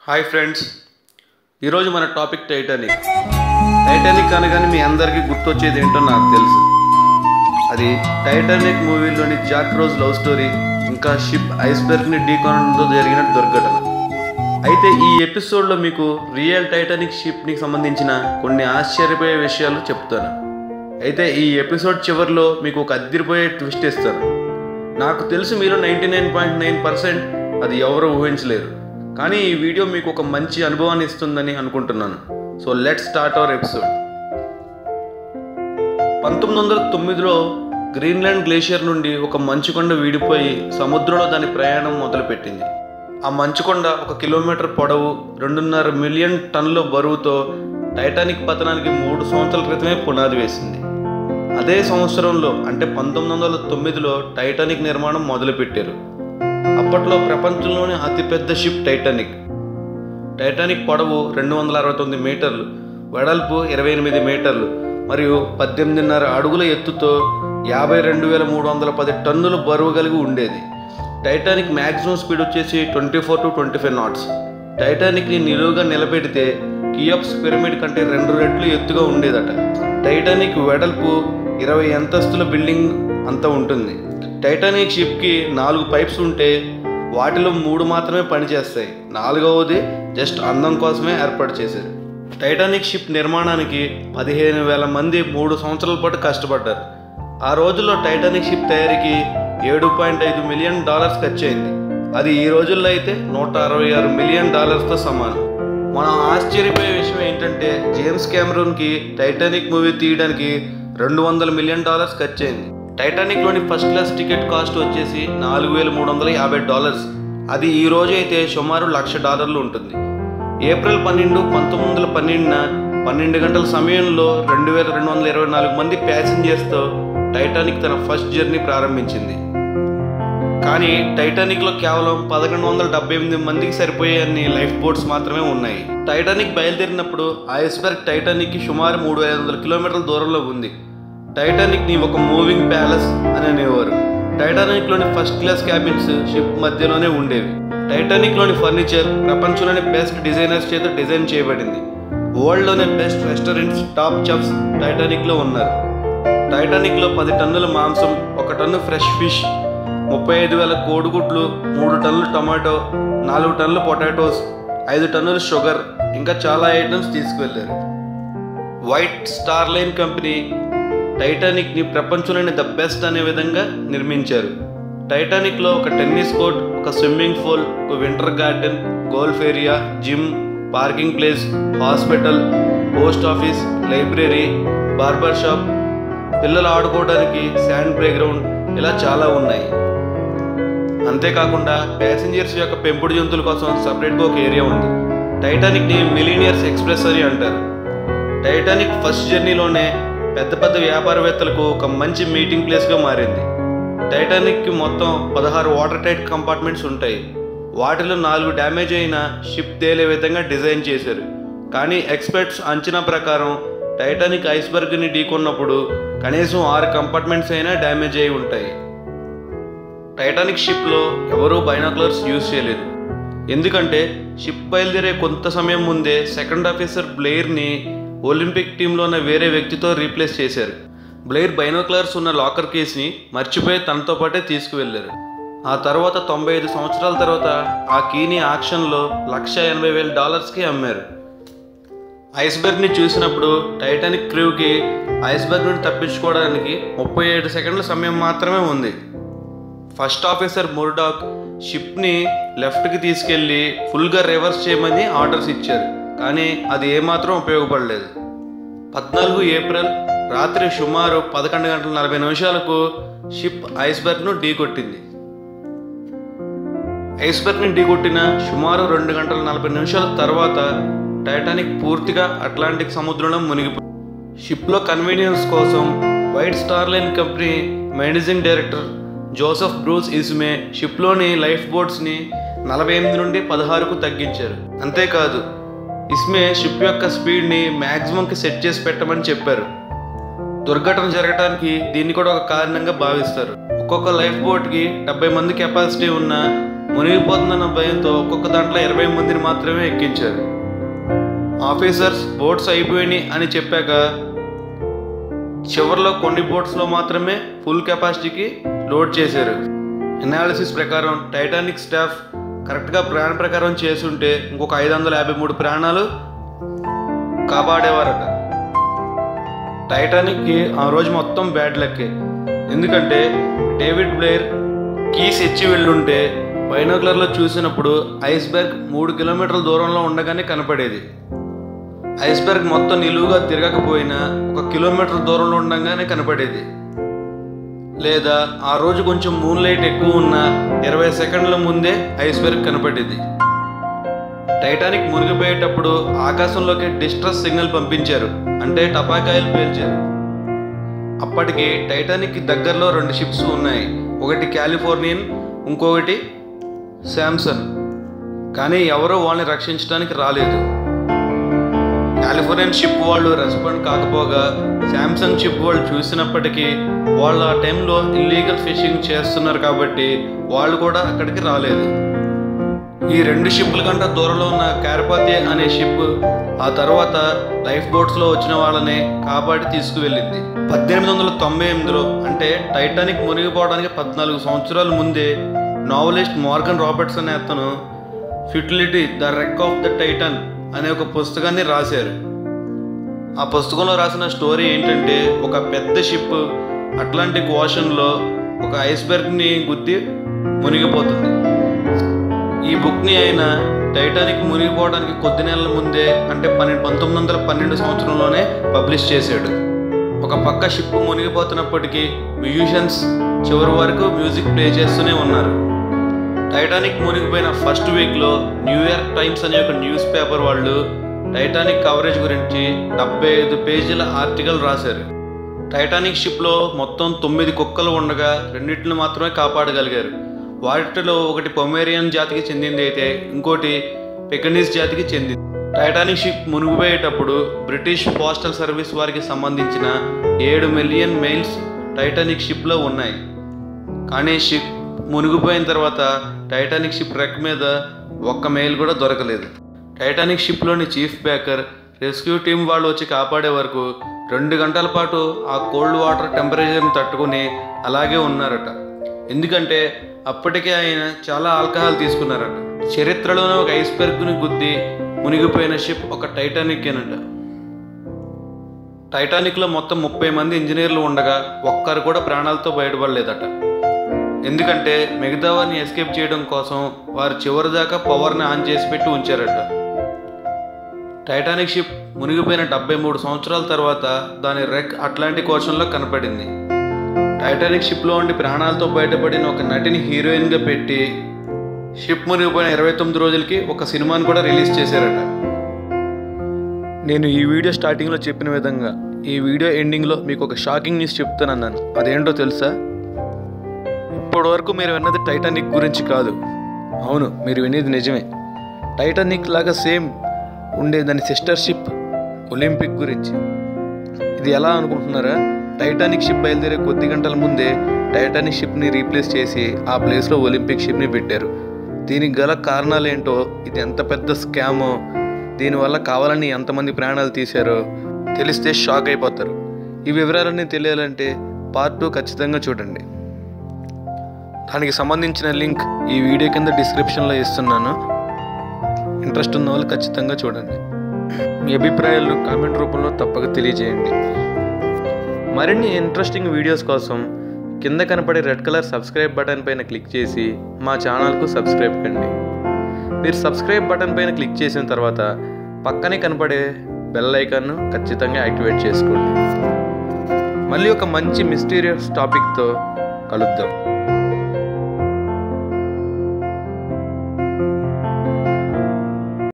Hi friends, ఈరోజు మన topic Titanic. Titanic అనగానే మీ అందరికీ గుర్తొచ్చేది ఏంటో నాకు తెలుసు. అది టైటానిక్ మూవీలోని జాక్ రోజ్ లవ్ స్టోరీ, ఇంకా షిప్ ఐస్బర్గ్ని ఢీకొనడంతో జరిగిన దుర్ఘటన. అయితే ఈ ఎపిసోడ్లో మీకు రియల్ టైటానిక్ షిప్ని సంబంధించిన కొన్ని ఆశ్చర్యపోయే విషయాలు చెప్తాను. అయితే ఈ ఎపిసోడ్ చివరిలో మీకు ఒక అదిరిపోయే ట్విస్ట్ ఇస్తాను. నాకు తెలుసు మీరు 99.9% అది ఎవరూ ఊహించలేరు, కానీ ఈ వీడియో మీకు ఒక మంచి అనుభవాన్ని ఇస్తుందని అనుకుంటున్నాను. So let's start our episode. 1909లో గ్రీన్లాండ్ గ్లేషియర్ నుండి ఒక మంచుకొండ వీడిపోయి సముద్రంలో దాని ప్రయాణం మొదలుపెట్టింది. ఆ మంచుకొండ 1 కిలోమీటర్ పొడవు, 2.5 మిలియన్ టన్నుల బరువుతో టైటానిక్ పతనానికి 3 సంవత్సరాల క్రితమే పునాది వేసింది. అదే సంవత్సరంలో అంటే 1909లో టైటానిక్ నిర్మాణం మొదలుపెట్టారు. అప్పట్లో ప్రపంచంలోని అతిపెద్ద షిప్ టైటానిక్. టైటానిక్ పొడవు 269 మీటర్లు, వెడల్పు 28 మీటర్లు మరియు 18.5 అడుగుల ఎత్తుతో 52,310 టన్నుల బరువు కలిగి ఉండేది. టైటానిక్ మ్యాక్సిమం స్పీడ్ వచ్చేసి 24 to 25 knots. టైటానిక్ని నిలువుగా నిలబెడితే కియోప్స్ పిరమిడ్ కంటే 2 రెట్లు ఎత్తుగా ఉండేదట. టైటానిక్ వెడల్పు 20 అంతస్తుల బిల్డింగ్ అంతా ఉంటుంది. టైటానిక్ షిప్కి 4 పైప్స్ ఉంటే వాటిలో 3 మాత్రమే పనిచేస్తాయి. 4వది జస్ట్ అందం కోసమే ఏర్పాటు చేశారు. టైటానిక్ షిప్ నిర్మాణానికి 15,000 మంది 3 సంవత్సరాల పాటు కష్టపడ్డారు. ఆ రోజుల్లో టైటానిక్ షిప్ తయారీకి $7.5 మిలియన్ ఖర్చు అయింది. అది ఈ రోజుల్లో అయితే $166 మిలియన్ సమానం. మనం ఆశ్చర్యపోయే విషయం ఏంటంటే జేమ్స్ కెమెరూన్కి టైటానిక్ మూవీ తీయడానికి $200 మిలియన్ ఖర్చు అయింది. టైటానిక్లోని ఫస్ట్ క్లాస్ టికెట్ కాస్ట్ వచ్చేసి $4,350. అది ఈ రోజు అయితే సుమారు $1,00,000 ఉంటుంది. ఏప్రిల్ 12, 1912న 12 గంటల సమయంలో 2,224 మంది ప్యాసింజర్స్తో టైటానిక్ తన ఫస్ట్ జర్నీ ప్రారంభించింది. కానీ టైటానిక్లో కేవలం 1178 మందికి సరిపోయే అన్ని లైఫ్ బోట్స్ మాత్రమే ఉన్నాయి. టైటానిక్ బయలుదేరినప్పుడు ఐస్బర్గ్ టైటానిక్కి సుమారు 3,500 కిలోమీటర్ల దూరంలో ఉంది. టైటానిక్ని ఒక మూవింగ్ ప్యాలెస్ అని అనేవారు. టైటానిక్లోని ఫస్ట్ క్లాస్ క్యాబిన్స్ షిప్ మధ్యలోనే ఉండేవి. టైటానిక్లోని ఫర్నిచర్ ప్రపంచంలోని బెస్ట్ డిజైనర్స్ చేత డిజైన్ చేయబడింది. వరల్డ్లోని బెస్ట్ రెస్టారెంట్స్, టాప్ చెఫ్స్ టైటానిక్లో ఉన్నారు. టైటానిక్లో 10 టన్నుల మాంసం, 1 టన్ను ఫ్రెష్ ఫిష్, 35,000 కోడిగుడ్లు, 3 టన్నుల టొమాటో, 4 టన్నుల పొటాటోస్, 5 టన్నుల షుగర్, ఇంకా చాలా ఐటమ్స్ తీసుకువెళ్ళారు. వైట్ స్టార్ లైన్ కంపెనీ టైటానిక్ని ప్రపంచంలోని ద బెస్ట్ అనే విధంగా నిర్మించారు. టైటానిక్లో ఒక టెన్నిస్ కోర్ట్, ఒక స్విమ్మింగ్ పూల్, ఒక winter garden, golf area, gym, parking place, hospital, post office, library, barber shop, పిల్లలు ఆడుకోవడానికి శాండ్ ప్లే గ్రౌండ్, ఇలా చాలా ఉన్నాయి. అంతేకాకుండా ప్యాసింజర్స్ యొక్క పెంపుడు జంతువుల కోసం సపరేట్గా ఒక ఏరియా ఉంది. టైటానిక్ని మిలీనియర్స్ ఎక్స్ప్రెస్ అని అంటారు. టైటానిక్ ఫస్ట్ జర్నీలోనే పెద్ద పెద్ద వ్యాపారవేత్తలకు ఒక మంచి మీటింగ్ ప్లేస్గా మారింది. టైటానిక్కి మొత్తం 16 వాటర్ టైట్ కంపార్ట్మెంట్స్ ఉంటాయి. వాటిలో 4 డ్యామేజ్ అయిన షిప్ తేలే విధంగా డిజైన్ చేశారు. కానీ ఎక్స్పర్ట్స్ అంచనా ప్రకారం టైటానిక్ ఐస్బర్గ్ని ఢీకొన్నప్పుడు కనీసం 6 కంపార్ట్మెంట్స్ అయినా డ్యామేజ్ అయి ఉంటాయి. టైటానిక్ షిప్లో ఎవరూ బైనాక్యులర్స్ యూజ్ చేయలేదు. ఎందుకంటే షిప్ బయలుదేరే కొంత సమయం ముందే సెకండ్ ఆఫీసర్ బ్లెయిర్ని ఒలింపిక్ టీంలో ఉన్న వేరే వ్యక్తితో రీప్లేస్ చేశారు. బ్లెయిర్ బైనాక్యులర్స్ ఉన్న లాకర్ కేస్ని మర్చిపోయి తనతో పాటే తీసుకువెళ్ళారు. ఆ తర్వాత 95 సంవత్సరాల తర్వాత ఆ కీని ఆక్షన్లో $180,000కి అమ్మారు. ఐస్బర్గ్ని చూసినప్పుడు టైటానిక్ క్రూకి ఐస్బర్గ్ నుండి తప్పించుకోవడానికి 37 సెకండ్ల సమయం మాత్రమే ఉంది. ఫస్ట్ ఆఫీసర్ ముర్డాక్ షిప్ని లెఫ్ట్కి తీసుకెళ్ళి ఫుల్గా రివర్స్ చేయమని ఆర్డర్స్ ఇచ్చారు. కానీ అది ఏమాత్రం ఉపయోగపడలేదు. 14 ఏప్రిల్ రాత్రి సుమారు 11:40 షిప్ ఐస్బర్గ్ను ఢీకొట్టింది. ఐస్బర్గ్ని ఢీకొట్టిన సుమారు 2:40 తర్వాత టైటానిక్ పూర్తిగా అట్లాంటిక్ సముద్రంలో మునిగిపోయింది. షిప్లో కన్వీనియన్స్ కోసం White Star Line company managing director Joseph Bruce Ismay షిప్లోని లైఫ్ బోట్స్ని 48 నుండి 16కు తగ్గించారు. అంతేకాదు, ఇస్మే షిప్ యొక్క స్పీడ్ని మ్యాక్సిమంకి సెట్ చేసి పెట్టమని చెప్పారు. దుర్ఘటన జరగడానికి దీన్ని కూడా ఒక కారణంగా భావిస్తారు. ఒక్కొక్క లైఫ్ బోట్కి 70 మంది కెపాసిటీ ఉన్న మునిగిపోతుందన్న భయంతో ఒక్కొక్క దాంట్లో 20 మందిని మాత్రమే ఎక్కించారు. ఆఫీసర్స్ బోట్స్ అయిపోయినాయి అని చెప్పాక చివరిలో కొన్ని బోట్స్లో మాత్రమే ఫుల్ కెపాసిటీకి లోడ్ చేశారు. ఎనాలిసిస్ ప్రకారం టైటానిక్ స్టాఫ్ కరెక్ట్గా ప్లాన్ ప్రకారం చేసుంటే ఇంకొక 553 ప్రాణాలు కాపాడేవారట. టైటానిక్కి ఆ రోజు మొత్తం బ్యాడ్ లక్కే. ఎందుకంటే డేవిడ్ బ్లేర్ కీస్ ఇచ్చి వెళ్ళుంటే బైనాక్యులర్లో చూసినప్పుడు ఐస్బర్గ్ 3 కిలోమీటర్ల దూరంలో ఉండగానే కనపడేది. ఐస్బర్గ్ మొత్తం నిలువుగా తిరగకపోయినా 1 కిలోమీటర్ దూరంలో ఉండగానే కనపడేది. లేదా ఆ రోజు కొంచెం మూన్ లైట్ ఎక్కువ ఉన్న 20 సెకండ్ల ముందే ఐస్బర్గ్ కనపడేది. టైటానిక్ మునిగిపోయేటప్పుడు ఆకాశంలోకి డిస్ట్రెస్ సిగ్నల్ పంపించారు, అంటే టపాకాయలు పేల్చారు. అప్పటికి టైటానిక్ దగ్గరలో 2 షిప్స్ ఉన్నాయి, ఒకటి కాలిఫోర్నియన్, ఇంకొకటి శాంసన్. కానీ ఎవరో వాళ్ళని రక్షించడానికి రాలేదు. కాలిఫోర్నియన్ షిప్ వాళ్ళు రెస్పాండ్ కాకపోగా శాంసంగ్ షిప్ వాళ్ళు చూసినప్పటికీ వాళ్ళు ఆ టైంలో ఇల్లీగల్ ఫిషింగ్ చేస్తున్నారు కాబట్టి వాళ్ళు కూడా అక్కడికి రాలేదు. ఈ 2 షిప్ల కంటే దూరంలో ఉన్న కార్పాథియా అనే షిప్ ఆ తర్వాత లైఫ్ బోట్స్లో వచ్చిన వాళ్ళని కాపాడి తీసుకువెళ్ళింది. 1898లో అంటే టైటానిక్ మునిగిపోవడానికి 14 సంవత్సరాల ముందే నావలిస్ట్ మార్గన్ రాబర్ట్స్ అనే అతను ఫ్యూటిలిటీ ద రెక్ ఆఫ్ ద టైటన్ అనే ఒక పుస్తకాన్ని రాశారు. ఆ పుస్తకంలో రాసిన స్టోరీ ఏంటంటే ఒక పెద్ద షిప్ అట్లాంటిక్ ఓషన్లో ఒక ఐస్బర్గ్ని గుద్ది మునిగిపోతుంది. ఈ బుక్ని ఆయన టైటానిక్ మునిగిపోవడానికి కొద్ది నెలల ముందే అంటే 1912 సంవత్సరంలోనే పబ్లిష్ చేశాడు. ఒక పక్క షిప్ మునిగిపోతున్నప్పటికీ మ్యూజిషియన్స్ చివరి వరకు మ్యూజిక్ ప్లే చేస్తూనే ఉన్నారు. టైటానిక్ మునిగిపోయిన ఫస్ట్ వీక్లో న్యూయార్క్ టైమ్స్ అనే ఒక న్యూస్ పేపర్ వాళ్ళు టైటానిక్ కవరేజ్ గురించి 75 పేజీల ఆర్టికల్ రాశారు. టైటానిక్ షిప్లో మొత్తం 9 కుక్కలు ఉండగా 2 మాత్రమే కాపాడగలిగారు. వాటిలో ఒకటి పొమేరియన్ జాతికి చెందింది అయితే ఇంకోటి పెకనీస్ జాతికి చెందింది. టైటానిక్ షిప్ మునిగిపోయేటప్పుడు బ్రిటిష్ పోస్టల్ సర్వీస్ వారికి సంబంధించిన 7 మిలియన్ మెయిల్స్ టైటానిక్ షిప్లో ఉన్నాయి. కానీ షిప్ మునిగిపోయిన తర్వాత టైటానిక్ షిప్ రెక్ మీద ఒక్క మెయిల్ కూడా దొరకలేదు. టైటానిక్ షిప్లోని చీఫ్ బ్యాకర్ రెస్క్యూ టీం వాళ్ళు వచ్చి కాపాడే వరకు 2 గంటల పాటు ఆ కోల్డ్ వాటర్ టెంపరేచర్ని తట్టుకుని అలాగే ఉన్నారట. ఎందుకంటే అప్పటికే ఆయన చాలా ఆల్కహాల్ తీసుకున్నారట. చరిత్రలోనే ఒక ఐస్బర్గ్ని గుద్ది మునిగిపోయిన షిప్ ఒక టైటానిక్కేనట. టైటానిక్లో మొత్తం 30 మంది ఇంజనీర్లు ఉండగా ఒక్కరు కూడా ప్రాణాలతో బయటపడలేదట. ఎందుకంటే మిగతా వారిని ఎస్కేప్ చేయడం కోసం వారు చివరిదాకా పవర్ని ఆన్ చేసి పెట్టి ఉంచారట. టైటానిక్ షిప్ మునిగిపోయిన 73 సంవత్సరాల తర్వాత దాని రెక్ అట్లాంటిక్ ఓషన్లో కనపడింది. టైటానిక్ షిప్లో ఉండి ప్రాణాలతో బయటపడిన ఒక నటిని హీరోయిన్గా పెట్టి షిప్ మునిగిపోయిన 29 రోజులకి ఒక సినిమాని కూడా రిలీజ్ చేశారట. నేను ఈ వీడియో స్టార్టింగ్లో చెప్పిన విధంగా ఈ వీడియో ఎండింగ్లో మీకు ఒక షాకింగ్ న్యూస్ చెప్తానన్నాను. అదేంటో తెలుసా? ఇప్పటి వరకు మీరు విన్నది టైటానిక్ గురించి కాదు. అవును, మీరు వినేది నిజమే. టైటానిక్ లాగా సేమ్ ఉండే దాని సిస్టర్ షిప్ ఒలింపిక్ గురించి. ఇది ఎలా అనుకుంటున్నారా? టైటానిక్ షిప్ బయలుదేరే కొద్ది గంటల ముందే టైటానిక్ షిప్ని రీప్లేస్ చేసి ఆ ప్లేస్లో ఒలింపిక్ షిప్ని పెట్టారు. దీనికి గల కారణాలు ఏంటో, ఇది ఎంత పెద్ద స్కామో, దీనివల్ల కావాలని ఎంతమంది ప్రాణాలు తీశారో తెలిస్తే షాక్ అయిపోతారు. ఈ వివరాలన్నీ తెలియాలంటే పార్ట్ 2 ఖచ్చితంగా చూడండి. దానికి సంబంధించిన లింక్ ఈ వీడియో కింద డిస్క్రిప్షన్లో ఇస్తున్నాను. ఇంట్రెస్ట్ ఉన్న వాళ్ళు ఖచ్చితంగా చూడండి. మీ అభిప్రాయాలను కామెంట్ రూపంలో తప్పక తెలియజేయండి. మరిన్ని ఇంట్రెస్టింగ్ వీడియోస్ కోసం కింద కనపడే రెడ్ కలర్ సబ్స్క్రైబ్ బటన్ పైన క్లిక్ చేసి మా ఛానల్కు సబ్స్క్రైబ్ కండి. మీరు సబ్స్క్రైబ్ బటన్ పైన క్లిక్ చేసిన తర్వాత పక్కనే కనపడే బెల్ ఐకాన్ను ఖచ్చితంగా యాక్టివేట్ చేసుకోండి. మళ్ళీ ఒక మంచి మిస్టీరియస్ టాపిక్తో కలుద్దాం.